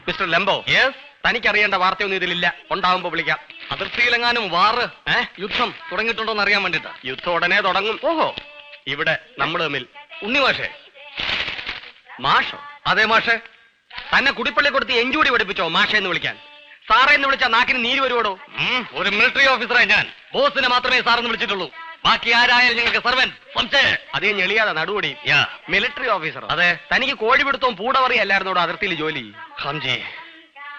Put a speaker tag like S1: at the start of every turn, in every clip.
S1: Mister lumbo, തനിക്കറിയേണ്ട വാർത്തയൊന്നും ഇതിലില്ല. ഉണ്ടാവുമ്പോ വിളിക്കാം.
S2: അതിർത്തിയിലെങ്ങാനും വാറ് യുദ്ധം തുടങ്ങിയിട്ടുണ്ടോന്ന് അറിയാൻ വേണ്ടിട്ടാ.
S1: യുദ്ധം ഉടനെ തുടങ്ങും.
S2: ഓഹോ,
S1: ഇവിടെ നമ്മൾ തമ്മിൽ.
S2: ഉണ്ണി മാഷേ.
S1: മാഷോ?
S2: അതെ മാഷേ.
S1: തന്നെ കുടിപ്പള്ളി കൊടുത്ത് എഞ്ചൂടി പഠിപ്പിച്ചോ മാഷ എന്ന് വിളിക്കാൻ? സാറേ എന്ന് വിളിച്ചാൽ നാക്കിന് നീര് വരുവോടോ?
S2: ഒരു മിലിറ്ററി ഓഫീസറായി ഞാൻ. ബോസിനെ മാത്രമേ സാറെന്ന് വിളിച്ചിട്ടുള്ളൂ. ബാക്കി ആരായാലും ഞങ്ങൾക്ക് സർവന്റ്.
S1: അതേ ഞെളിയാതെ നടുപടി. Military officer?
S2: അതെ.
S1: തനിക്ക് കോഴിപിടുത്തവും പൂടവറിയല്ലായിരുന്നോടോ അതിർത്തിയിൽ ജോലി?
S2: ഹാംജി,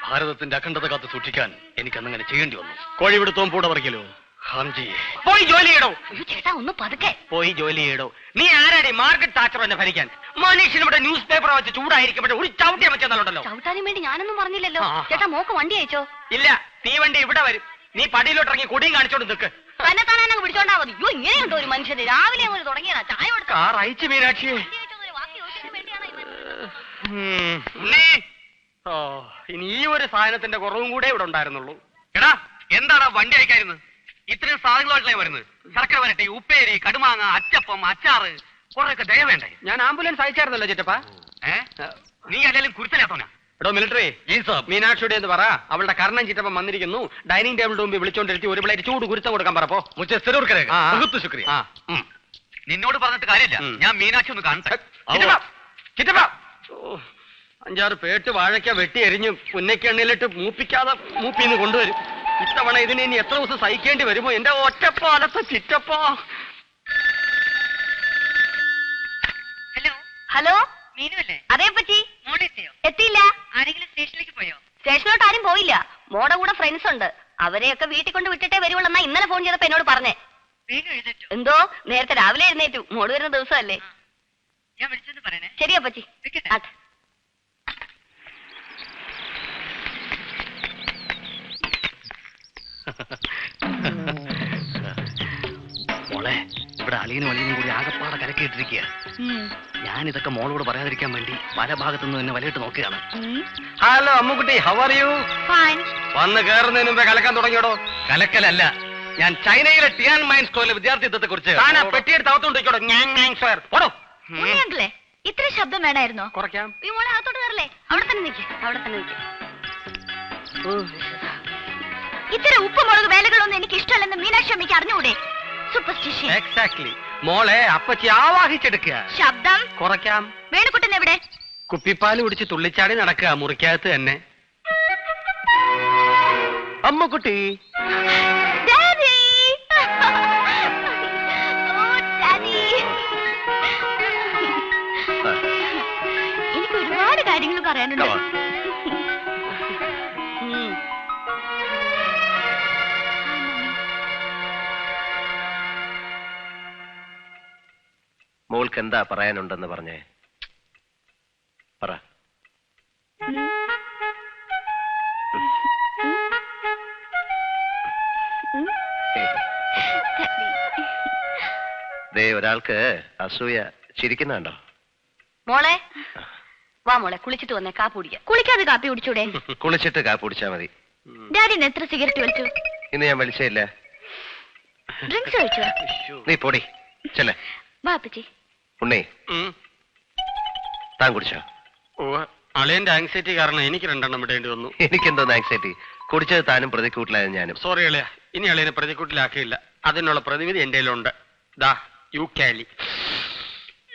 S2: ഭാരതത്തിന്റെ അഖണ്ഡത കാത്ത് സൂക്ഷിക്കാൻ എനിക്കന്നങ്ങനെ ചെയ്യേണ്ടി വന്നു.
S1: കോഴിപിടുത്തവും പൂടവറിക്കലോ?
S2: ഹാംജി,
S1: പോയി ജോലി ചെയ്യടോ.
S3: ചേട്ടാ ഒന്ന് പതുക്കെ.
S1: പോയി ജോലി ചെയ്യടോ. നീ ആരാടി മാർഗരറ്റ് താച്ചർ എന്നെ ഭരിക്കാൻ? മനുഷ്യൻ ഇവിടെ ന്യൂസ് പേപ്പർ വെച്ച് ചൂടായിരിക്കും. ഒരു ചവിട്ടിയാ വെച്ചെന്നാലുണ്ടല്ലോ.
S3: ചവിട്ടാനും വേണ്ടി ഞാനൊന്നും പറഞ്ഞില്ലല്ലോ. ചേട്ടാ മോക്ക് വണ്ടി അയച്ചോ?
S1: ഇല്ല, തീവണ്ടി ഇവിടെ വരും. നീ പടിയിലോട്ടിറങ്ങി കൊടിയും കാണിച്ചോണ്ട് നിൽക്ക്.
S3: തന്നെ തന്നെ പിടിച്ചോണ്ടാ മതി. അയ്യോ ഇങ്ങനെയുണ്ടോ ഒരു മനുഷ്യന്? രാവിലെ അങ്ങോട്ട് തുടങ്ങിയതാ. ചായ കൊടുത്ത
S1: കാർ അയച്ചു മീനാക്ഷിയെ. ഇനി ഈ ഒരു സാധനത്തിന്റെ കുറവും കൂടെ ഇവിടെ ഉണ്ടായിരുന്നുള്ളൂ.
S2: എടാ, എന്താണ് വണ്ടി അയക്കായിരുന്നു? ഇത്രയും സാധനങ്ങളായിട്ടല്ലേ വരുന്നത്. ശർക്കര വരട്ടെ, ഉപ്പേരി, കടുമാങ്ങ, അച്ചപ്പം, അച്ചാറ്, കുറെയൊക്കെ ദയ വേണ്ടേ?
S1: ഞാൻ ആംബുലൻസ് അയച്ചായിരുന്നല്ലോ ചിറ്റപ്പ.
S2: നീ അല്ലെങ്കിലും കുരുത്തലാത്തോനാ.
S1: എടോ മിലിറ്ററി, മീനാക്ഷിയുടെ എന്ന് പറ. അവളുടെ കർണം ചിറ്റപ്പം വന്നിരിക്കുന്നു. ഡൈനിങ് ടേബിളിന്റെ മുമ്പിൽ വിളിച്ചോണ്ടിരുത്തി ഒരു പ്ലേറ്റ് ചൂട് കുരുത്തം കൊടുക്കാൻ പറപ്പോ.
S2: നിന്നോട് പറഞ്ഞിട്ട് കാര്യമില്ല. ഞാൻ മീനാക്ഷി ഒന്ന് കാണട്ടെ.
S1: ചിറ്റപ്പ, 5-6 പേട്ട് വാഴയ്ക്ക വെട്ടി എരിഞ്ഞ് പുന്നയ്ക്കെണ്ണയിലിട്ട് മൂപ്പിക്കാതെ മൂപ്പിന്ന് കൊണ്ടുവരും. ഇത്തവണ ഇതിന് ഇനി എത്ര ദിവസം സഹിക്കേണ്ടി വരുമോ എന്റെ ഒറ്റപ്പാലത്തെ ചിറ്റപ്പ.
S3: ഹലോ ഹലോ,
S4: മീനുവല്ലേ?
S3: അതേ പറ്റി.
S4: മോളെത്തിയോ?
S3: എത്തിയില്ല.
S4: ആരെങ്കിലും സ്റ്റേഷനിലേക്ക് പോയോ?
S3: സ്റ്റേഷനിലോട്ട് ആരും പോയില്ല. മോടെ കൂടെ ഫ്രണ്ട്സ് ഉണ്ട്. അവരെയൊക്കെ വീട്ടിൽ കൊണ്ട് വിട്ടിട്ടേ വരുവുള്ളൂ. ഇന്നലെ ഫോൺ ചെയ്തപ്പോ എന്നോട് പറഞ്ഞേ.
S4: വേഗം എഴുന്നേറ്റോ?
S3: എന്തോ നേരത്തെ രാവിലെ എഴുന്നേറ്റു. മോട് വരുന്ന ദിവസമല്ലേ.
S4: ഞാൻ വിളിച്ചെന്ന് പറയണേ.
S3: ശരിയാ പറ്റി.
S4: വെക്കട്ടെ.
S2: മോളെ, ഇവിടെ അളിയനും അളിയനും കൂടി ആകപ്പാടെ കരക്കിയിട്ടിരിക്കുക. ഞാനിതൊക്കെ മോളോട് പറയാതിരിക്കാൻ വേണ്ടി പല ഭാഗത്തുനിന്ന് എന്നെ വലയിട്ട് നോക്കുകയാണ്.
S1: Hello Ammukutty, how are you?
S3: Fine.
S1: വന്ന് കയറുന്നതിന് മുമ്പേ കലക്കാൻ തുടങ്ങിയോടോ?
S2: കലക്കലല്ല, ഞാൻ ചൈനയിലെ ടിയാൻ മൈൻ സ്കോറിലെ വിദ്യാർത്ഥിത്വത്തെ കുറിച്ച്.
S1: പെട്ടിയെടുത്ത് അകത്തോണ്ടിരിക്കോടോ.
S3: ഉണ്ണിയങ്കിളെ, ഇത്ര ശബ്ദം വേണമായിരുന്നോ?
S1: കുറയ്ക്കാം.
S3: ഈ മോളെ അകത്തോട്ട് കയറല്ലേ? അവിടെ തന്നെ നിൽക്ക്. അവിടെ തന്നെ നിൽക്ക്. ഇത്തരം ഉപ്പുമുളക് വേലകളൊന്നും എനിക്ക് ഇഷ്ടമല്ലെന്ന് മീനാക്ഷി അമ്മയ്ക്ക് അറിഞ്ഞുകൂടെ? സൂപ്പർസ്റ്റിഷ്യൻ.
S1: എക്സാക്ട്ലി. മോളെ അപ്പച്ചി ആവാഹിച്ചെടുക്കുക.
S3: ശബ്ദം
S1: കുറയ്ക്കാം.
S3: വേണുകുട്ടൻ എവിടെ?
S1: കുപ്പിപ്പാല് കുടിച്ച് തുള്ളിച്ചാടി നടക്കുക മുറിക്കകത്ത് തന്നെ. അമ്മുക്കുട്ടി.
S3: ഡാഡി. എനിക്ക് ഒരുപാട് കാര്യങ്ങൾ പറയാനുണ്ട്.
S5: മോൾക്ക് എന്താ പറയാനുണ്ടെന്ന് പറഞ്ഞേ? പറ. ദേ, ഒരാൾക്ക് അസൂയ. ചിരിക്കുന്നുണ്ടോ?
S3: മോളെ വാ മോളെ, കുളിച്ചിട്ട് വന്നേ. കാപ്പി കുടിക്കാം. കുളിക്കാതെ കാപ്പി കുടിച്ചൂടെ?
S5: കുളിച്ചിട്ട് കാപ്പി കുടിച്ചാ മതി.
S3: ഡാഡിന് എത്ര സിഗരറ്റ് വലിച്ചു?
S5: ഇന്ന് ഞാൻ വലിച്ചില്ല.
S3: ഡ്രിങ്ക്സ് കഴിച്ചോ?
S5: നീ പൊടി ചെല്ലേ.
S3: വാ അപ്പച്ചി.
S5: ഉണ്ണി, താൻ കുടിച്ചോ?
S1: അളിയന്റെ ആങ്സൈറ്റി കാരണം എനിക്ക് 2 എണ്ണം വിടേണ്ടി വന്നു.
S5: എനിക്കെന്തോന്ന് ആങ്സൈറ്റി? കുടിച്ചത് താനും പ്രതിക്കൂട്ടിലായത് ഞാനും.
S1: സോറി അളിയ, ഇനി അളിയനെ പ്രതിക്കൂട്ടിലാക്കിയില്ല. അതിനുള്ള പ്രതിവിധി എന്റെ കയ്യിലുണ്ട്. ദാ യു കാലി.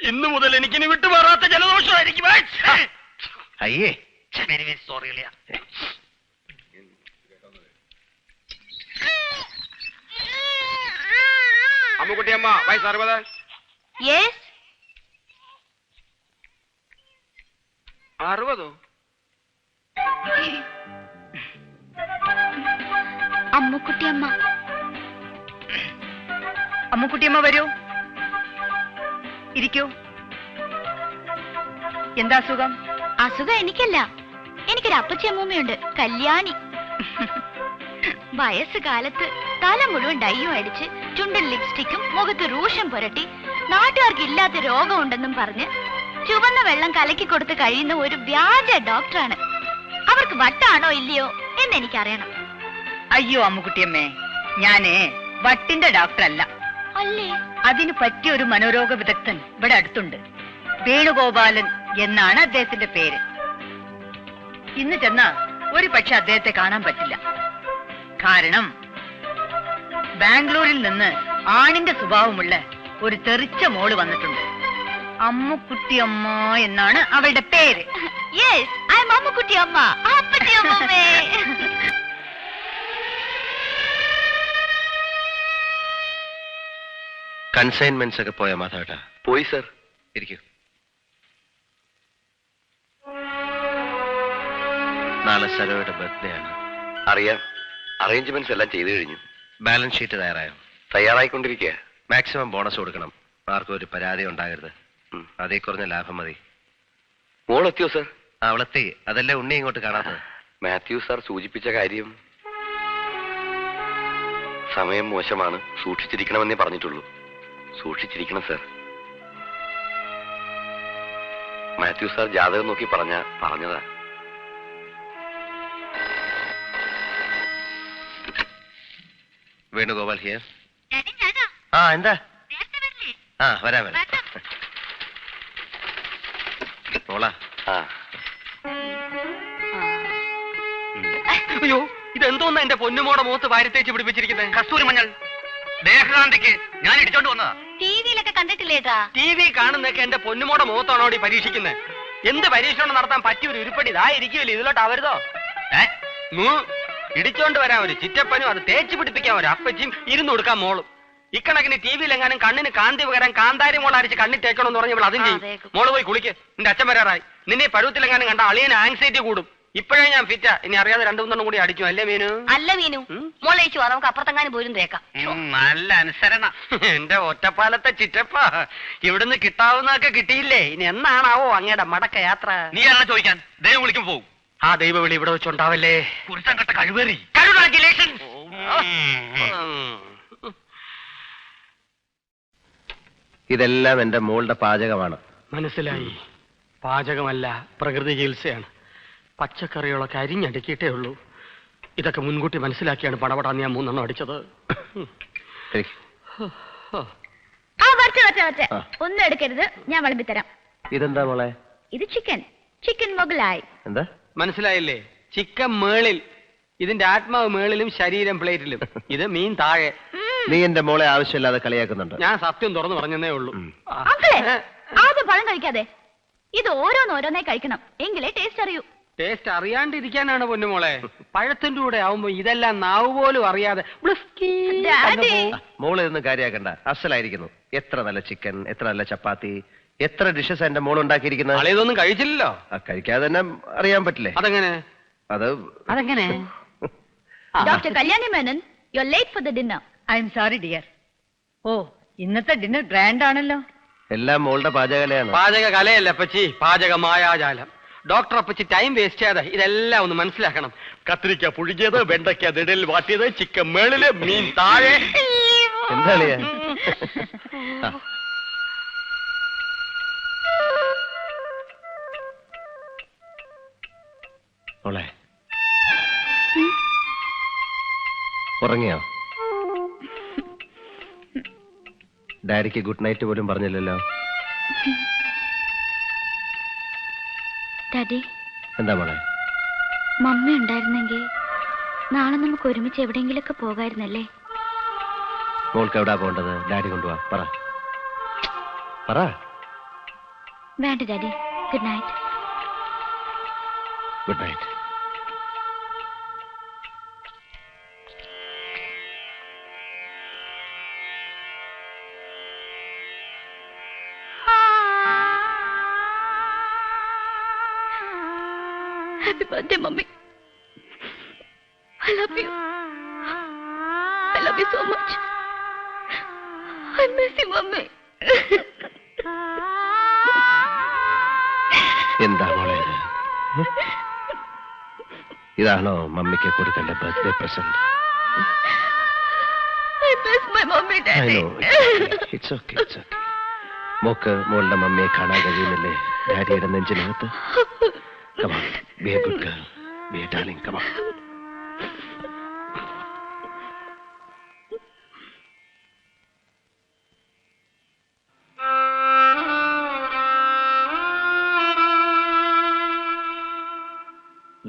S1: ഇന്നു മുതൽ എനിക്കിനി വിട്ടുമാറാത്ത ജലദോഷമായിരിക്കും.
S5: അയ്യേ,
S2: സോറി അളിയ.
S1: അമ്മുക്കുട്ടിയമ്മ, വയസ്സ് 60.
S3: യെസ്.
S1: 60?
S3: അമ്മുക്കുട്ടിയമ്മ.
S4: അമ്മുക്കുട്ടിയമ്മ വരൂ, ഇരിക്കൂ. എന്താ അസുഖം?
S3: അസുഖം എനിക്കല്ല, എനിക്കൊരു അപ്പച്ചി അമ്മൂമ്മയുണ്ട്, കല്യാണി. വയസ്സുകാലത്ത് തല മുഴുവൻ ഡൈയും അടിച്ച് ചുണ്ടിൽ ലിപ്സ്റ്റിക്കും മുഖത്ത് റൂഷം പുരട്ടി നാട്ടുകാർക്ക് ഇല്ലാത്ത രോഗമുണ്ടെന്നും പറഞ്ഞ് ചുവന്ന വെള്ളം കലക്കി കൊടുത്ത് കഴിയുന്ന ഒരു വ്യാജ ഡോക്ടറാണ്. അവർക്ക് വട്ടാണോ ഇല്ലയോ എന്ന് എനിക്കറിയണം.
S4: അയ്യോ അമ്മുക്കുട്ടിയമ്മേ, ഞാന് വട്ടിന്റെ ഡോക്ടർ അല്ല.
S3: അല്ലേ?
S4: അതിന് പറ്റിയ ഒരു മനോരോഗ വിദഗ്ധൻ ഇവിടെ അടുത്തുണ്ട്. വേണുഗോപാലൻ എന്നാണ് അദ്ദേഹത്തിന്റെ പേര്. ഇന്ന് ചെന്നാ ഒരു പക്ഷെ അദ്ദേഹത്തെ കാണാൻ പറ്റില്ല. കാരണം ബാംഗ്ലൂരിൽ നിന്ന് ആണിന്റെ സ്വഭാവമുള്ള ഒരു തെറിച്ച മോള് വന്നിട്ടുണ്ട്. അമ്മുക്കുട്ടിയമ്മ എന്നാണ് അവളുടെ പേര്.
S3: Yes, I am Ammukuttyamma. അപ്പച്ചിയമ്മേ.
S5: കൺസൈൻമെന്റ്സ് ഒക്കെ പോയ മാധവേട്ടാ?
S2: പോയി സർ.
S5: ഇരിക്കൂ. നാളെ സരോയുടെ ബർത്ത്ഡേ ആണ്.
S2: അറിയാം. അറേഞ്ച്മെന്റ്സ് എല്ലാം ചെയ്തു കഴിഞ്ഞു.
S5: ബാലൻസ് ഷീറ്റ് തയ്യാറായോ?
S2: തയ്യാറായിക്കൊണ്ടിരിക്കുക.
S5: മാക്സിമം ബോണസ് കൊടുക്കണം. ആർക്കും ഒരു പരാതി ഉണ്ടാകരുത്. അതേ കുറഞ്ഞ ലാഭം മതി.
S2: മോൾ എത്തിയോ സർ?
S5: അവളെത്തി. അതല്ലേ ഉണ്ണി ഇങ്ങോട്ട് കാണാത്തത്.
S2: മാത്യു സാർ സൂചിപ്പിച്ച കാര്യം. സമയം മോശമാണ്, സൂക്ഷിച്ചിരിക്കണമെന്നേ പറഞ്ഞിട്ടുള്ളൂ. സൂക്ഷിച്ചിരിക്കണം സർ. മാത്യു സാർ ജാതകം നോക്കി പറഞ്ഞതാ.
S5: വേണുഗോപാൽ ഹിയർ. ആ എന്താ? ആ വരാം. മോളാ.
S2: ആ
S1: അയ്യോ, ഇതെന്തോന്നാ എന്റെ പൊന്നുമോടെ മുഖത്ത് വാരിത്തേച്ച് പിടിപ്പിച്ചിരിക്കുന്നത്?
S2: കസ്തൂരി മഞ്ഞൾ ദേഹകാന്തിക്ക് ഞാൻ ഇടിച്ചോണ്ട് വന്നതാ.
S3: ടിവിയിലൊക്കെ കണ്ടിട്ടില്ലേട്ടാ?
S1: ടി വി കാണുന്നൊക്കെ എന്റെ പൊന്നുമോടെ മുഖത്താണോ ഈ പരീക്ഷിക്കുന്നത്? എന്ത് പരീക്ഷണം നടത്താൻ പറ്റിയ ഒരു ഉരുപ്പടി ഇതാ ഇരിക്കുമല്ലോ. ഇതിലോട്ട് അവരുതോ ഇടിച്ചോണ്ട് വരാൻ ഒരു ചിറ്റപ്പനും അത് തേച്ച് പിടിപ്പിക്കാൻ ഒരു അപ്പച്ചിയും ഇരുന്ന് കൊടുക്കാൻ മോളും. ഇക്കണക്കിന് ടി വിയിലെങ്ങാനും കണ്ണിന് കാന്തി പകരാൻ കാന്താരി മോൾ അരിച്ച് കണ്ണി തേക്കണമെന്ന് പറഞ്ഞ ഇവിടെ അതും ചെയ്യും. മോള് പോയി കുളിക്ക്. നിന്റെ അച്ഛൻ വരാറായി. നിന്നെ പരുവത്തിലെങ്ങാനും കണ്ട അളിയന് ആങ്സൈറ്റി കൂടും. ഇപ്പോഴേ ഞാൻ ഫിറ്റാ. ഇനി അറിയാതെ രണ്ടു മൂന്നെണ്ണം കൂടി അടിക്കും. അല്ലേ മീനു?
S3: അല്ല മീനു, മോളേച്ചു വാ, നമുക്ക് അപ്പുറത്തെങ്ങാനും പോലും തേക്കാം.
S1: നല്ല അനുസരണ. എന്റെ ഒറ്റപ്പാലത്തെ ചിറ്റപ്പ, ഇവിടുന്ന് കിട്ടാവുന്നതൊക്കെ കിട്ടിയില്ലേ? ഇനി എന്നാണാവോ അങ്ങയുടെ മടക്ക യാത്ര?
S2: നീ ആരാ ചോദിക്കാൻ? ദൈവം വിളിക്കും പോവും.
S1: ആ ദൈവവിളി ഇവിടെ വെച്ചുണ്ടാവല്ലേ.
S2: കുറിച്ചാൻ കെട്ട കഴിവേറി.
S5: ഇതെല്ലാം എന്റെ മോളുടെ പാചകമാണ്.
S1: മനസ്സിലായി. പാചകമല്ല, പ്രകൃതി ചികിത്സയാണ്. പച്ചക്കറികളൊക്കെ അരിഞ്ഞടുക്കിയിട്ടേ ഉള്ളൂ. ഇതൊക്കെ മുൻകൂട്ടി മനസ്സിലാക്കിയാണ് പടപടാന്ന് ഞാൻ 3 എണ്ണം അടിച്ചത്.
S3: ഒന്നും എടുക്കരുത്, ഞാൻ വിളമ്പിത്തരാം.
S5: ഇതെന്താ മോളെ?
S3: ഇത് ചിക്കൻ മൊഗലായി.
S5: എന്താ?
S1: മനസ്സിലായില്ലേ? ചിക്കൻ മേളിൽ, ഇതിന്റെ ആത്മാവ് മേളിലും ശരീരം പ്ലേറ്റിലും. ഇത് മീൻ താഴെ.
S5: നീ എന്റെ മോളെ ആവശ്യമില്ലാതെ കളിയാക്കുന്നുണ്ട്.
S1: ഞാൻ സത്യം തുറന്നു പറഞ്ഞതേ ഉള്ളൂ.
S3: ആദ്യം പഴം കഴിക്കാതെ ഇത് ഓരോന്നോരോന്നേ കഴിക്കണം, എങ്കിലേ ടേസ്റ്റ് അറിയൂ.
S1: ടേസ്റ്റ് അറിയാണ്ടിരിക്കാനാണ് പൊന്നുമോളെ. പഴത്തിന്റെ കൂടെ ആവുമ്പോ ഇതെല്ലാം നാവ് പോലും അറിയാതെ
S5: മോള് ഇതൊന്നും കാര്യാക്കണ്ട. അസലായിരിക്കുന്നു. എത്ര നല്ല ചിക്കൻ, എത്ര നല്ല ചപ്പാത്തി, എത്ര ഡിഷസ് എന്റെ മോൾ ഉണ്ടാക്കിയിരിക്കുന്നത്.
S1: ഇതൊന്നും കഴിച്ചില്ലല്ലോ.
S5: കഴിക്കാതെ തന്നെ അറിയാൻ പറ്റില്ലേ?
S1: അതെങ്ങനെ?
S3: അതെങ്ങനെ? Doctor Kalyani Menon, you are late for the dinner.
S4: I am sorry dear. Oh, ഇന്നത്തെ ഡിന്നർ ഗ്രാൻഡ് ആണല്ലോ.
S5: എല്ലാം മോളുടെ പാചകലയാണ്.
S1: പാചക കലയല്ല അപ്പച്ചി, പാചക മായാജാലം. ഡോക്ടർ അപ്പച്ചി ടൈം വേസ്റ്റ് ചെയ്യാതെ ഇതെല്ലാം ഒന്ന് മനസ്സിലാക്കണം. കത്തിരിക്ക പുഴുകിയത്, വെണ്ടയ്ക്ക ദിടൽ വാട്ടിയത്, ചിക്കൻ മേളില്, മീൻ താഴെ.
S5: എന്താ മോളെ? ഉറങ്ങിയോ? ഡാഡിക്ക് ഗുഡ് നൈറ്റ് പോലും പറഞ്ഞില്ലല്ലോ.
S3: ഡാഡി,
S5: എന്താ മോളെ?
S3: മമ്മി ഉണ്ടായിരുന്നെങ്കിൽ നാളെ നമുക്ക് ഒരുമിച്ച് എവിടെയെങ്കിലൊക്കെ പോകായിരുന്നല്ലേ?
S5: മോൾക്ക് എവിടാ പോകേണ്ടത്? ഡാഡി കൊണ്ടുപോവാ. പറ.
S3: വേണ്ട daddy, good night.
S5: Good night.
S3: Happy birthday, Mummy. I love you. I love you so much. I miss you, Mummy.
S5: എന്താ മോളെ ഇത്? ഇതാണോ മമ്മിക്ക് കൊടുക്കേണ്ട birthday present?
S3: I miss my mummy, Daddy.
S5: It's okay. Mock മോളുടെ മമ്മിയെ കാണാൻ കഴിയുന്നില്ലേ ഡാഡിയുടെ നെഞ്ചിനകത്ത്? Come on, be a good girl. Be a darling, come on.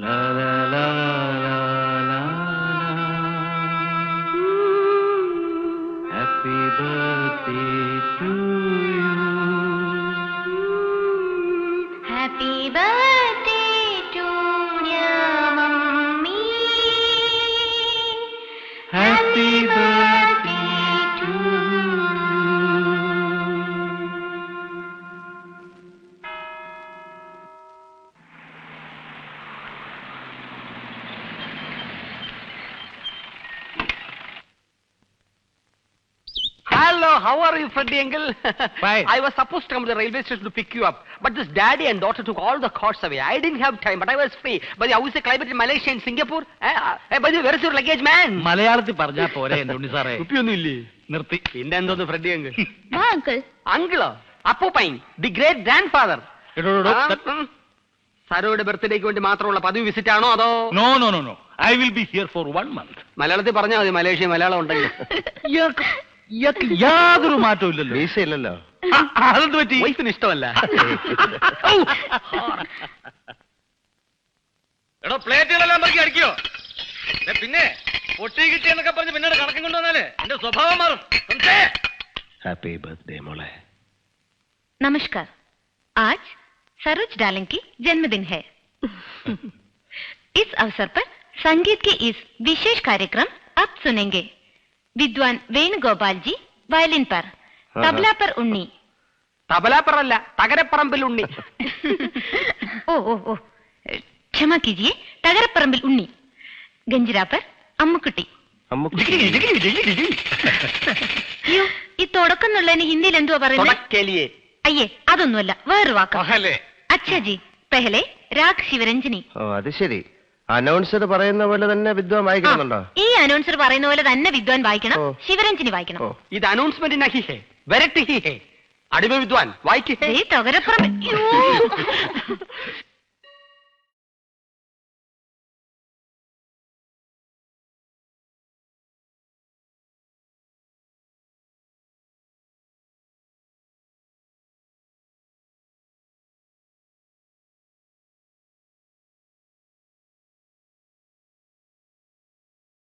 S5: La la la la la. Happy birthday to you.
S3: Happy birthday to dear mummy.
S5: Happy birthday to you.
S1: Hello, how are you, Freddy uncle?
S2: Fine.
S1: I was supposed to come to the railway station to pick you up, but this daddy and daughter took all the cars away. I didn't have time, but I was free. But how is the climate in Malaysia and Singapore? By the way, where is your luggage, man?
S2: മലയാളത്തിൽ പറഞ്ഞാ പോരെ എന്റെ ഉണ്ണി സാറേ.
S1: കുപ്പിയൊന്നുമില്ലേ?
S2: നിർത്തി.
S1: പിന്നെ എന്തോന്ന് Freddy uncle?
S3: വാ uncle.
S1: അങ്കിളോ? അപ്പൂപ്പൻ, ദി ഗ്രേറ്റ് ഗ്രാൻഡ് ഫാദർ.
S2: എടോ,
S1: സരോയുടെ ബർത്ത്ഡേക്ക് വേണ്ടി മാത്രമുള്ള പതിവ് വിസിറ്റ് ആണോ അതോ?
S2: No no no no. I will be here for 1 month.
S1: മലയാളത്തിൽ പറഞ്ഞാൽ മതി, മലേഷ്യ മലയാളം ഉണ്ടെങ്കിൽ.
S2: ഇയാൾക്ക് യാതൊരു മാറ്റവും ഇല്ലല്ലോ.
S5: വീശയില്ലല്ലോ.
S2: അതെന്ത് പറ്റി?
S1: വൈഫിന് ഇഷ്ടമല്ല.
S2: എടോ, പ്ലേറ്റുകളെല്ലാം പറക്കി അടിക്കോ? പിന്നെ പൊട്ടി കിട്ടിയെന്നൊക്കെ പറഞ്ഞ് പിന്നീട് കണക്കും കൊണ്ടുവന്നാലേ എന്റെ സ്വഭാവം മാറും.
S5: ഹാപ്പി ബർത്ത്ഡേ മോളെ.
S3: नमस्कार, आज सरोज डार्लिंग की जन्मदिन है। इस अवसर पर संगीत के इस विशेष कार्यक्रम अब सुनेंगे। विद्वान वेणुगोपाल जी वायलिन पर, तबला पर उन्नी।
S1: തബലാപ്പറല്ല, തകരപ്പറമ്പിൽ ഉണ്ണി.
S3: ओ ओ ओ क्षमा कीजिए, तगरपरम्बिल उन्नी। गंजिरा पर अम्मुकुटी। അയ്യോ, ഈ തുടക്കം എന്നുള്ളതിന് ഹിന്ദിയിൽ എന്തുവാ പറയുന്നത്?
S1: തുടക്കലിയെ.
S3: അയ്യേ, അതൊന്നുമല്ല, വേറൊരു വാക്ക്.
S2: പഹലേ.
S3: അച്ഛാ ജി, പെഹലെ രാഗ് ശിവരഞ്ജനി.
S5: ഓ അത് ശരി. അനൗൺസർ പറയുന്ന പോലെ തന്നെ വിദ്വാൻ വായിക്കുന്നുണ്ടോ?
S3: ഈ അനൗൺസർ പറയുന്ന പോലെ തന്നെ വിദ്വാൻ വായിക്കണം,
S5: ഓ.
S3: ശിവരഞ്ജനി വായിക്കണം.
S5: ഓ.
S1: ഇത് അനൗൺസ്മെന്റ് നഹി ഹേ, വരട്ട് ഹി ഹേ. അടിമ വിദ്വാൻ വായിക്കേ.
S3: ദേ തകരപ്പുറം. അയ്യോ.